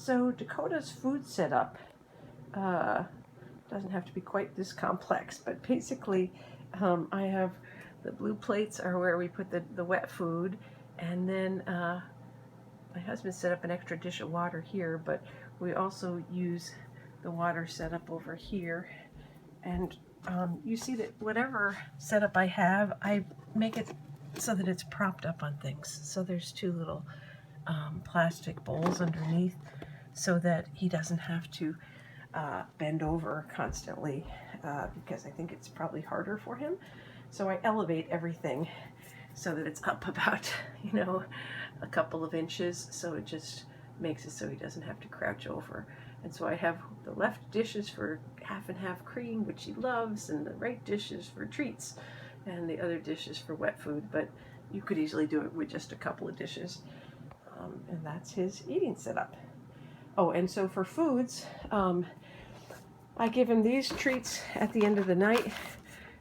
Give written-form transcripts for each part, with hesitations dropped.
So Dakota's food setup doesn't have to be quite this complex, but basically I have the blue plates are where we put the wet food, and then my husband set up an extra dish of water here, but we also use the water setup over here. And you see that whatever setup I have, I make it so that it's propped up on things. So there's two little plastic bowls underneath so that he doesn't have to bend over constantly because I think it's probably harder for him. So I elevate everything so that it's up about, a couple of inches, so it just makes it so he doesn't have to crouch over. And so I have the left dishes for half and half cream, which he loves, and the right dishes for treats, and the other dishes for wet food, but you could easily do it with just a couple of dishes. And that's his eating setup. Oh, and so for foods, I give him these treats at the end of the night.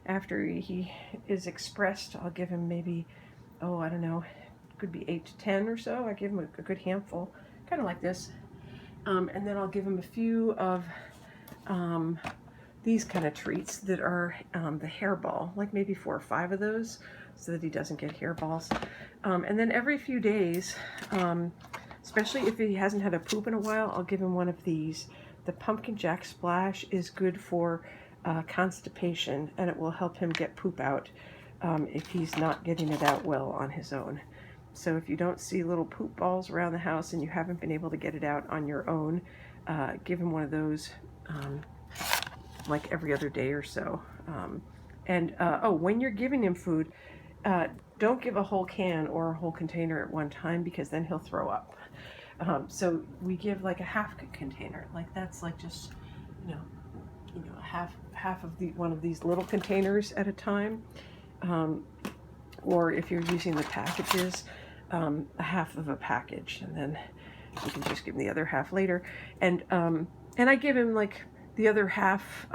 After he is expressed, I'll give him maybe, I don't know, could be 8 to 10 or so. I give him a good handful, kind of like this. And then I'll give him a few of these kind of treats that are the hairball, like maybe 4 or 5 of those, so that he doesn't get hairballs. And then every few days, especially if he hasn't had a poop in a while, I'll give him one of these. The Pumpkin Jack Splash is good for constipation, and it will help him get poop out if he's not getting it out well on his own. So if you don't see little poop balls around the house and you haven't been able to get it out on your own, give him one of those like every other day or so. When you're giving him food, don't give a whole can or a whole container at one time, because then he'll throw up. So we give like a half container, like that's like just, half of one of these little containers at a time. Or if you're using the packages, a half of a package, and then you can just give him the other half later. And I give him like the other half.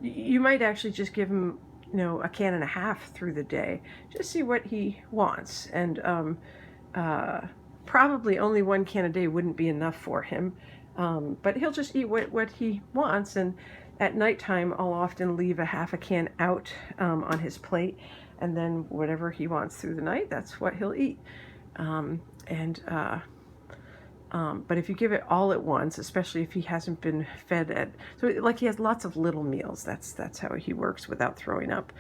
You might actually just give him, a can and a half through the day. Just see what he wants. And probably only 1 can a day wouldn't be enough for him. But he'll just eat what he wants. And at nighttime, I'll often leave a half a can out on his plate. And then whatever he wants through the night, that's what he'll eat. But if you give it all at once, especially if he hasn't been fed like he has lots of little meals, that's how he works without throwing up.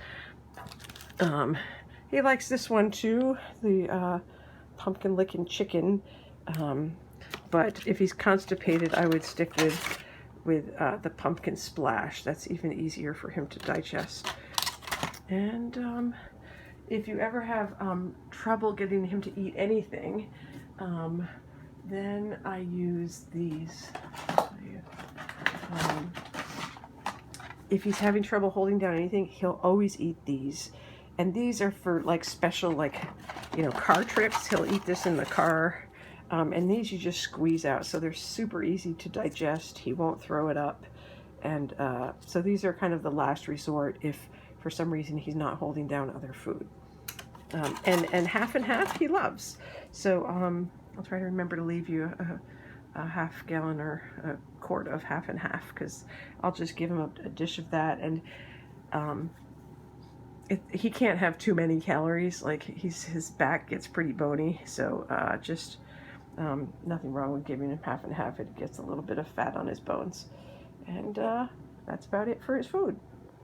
He likes this one too, the pumpkin licking chicken. But if he's constipated, I would stick with the pumpkin splash. That's even easier for him to digest. And if you ever have trouble getting him to eat anything, then I use these. If he's having trouble holding down anything, he'll always eat these. And these are for like special, car trips. He'll eat this in the car. And these you just squeeze out, so they're super easy to digest. He won't throw it up. And so these are kind of the last resort if for some reason he's not holding down other food. And half and half he loves. So I'll try to remember to leave you a half gallon or a quart of half and half, because I'll just give him a dish of that. And he can't have too many calories. Like his back gets pretty bony, so nothing wrong with giving him half and half. It gets a little bit of fat on his bones. And that's about it for his food.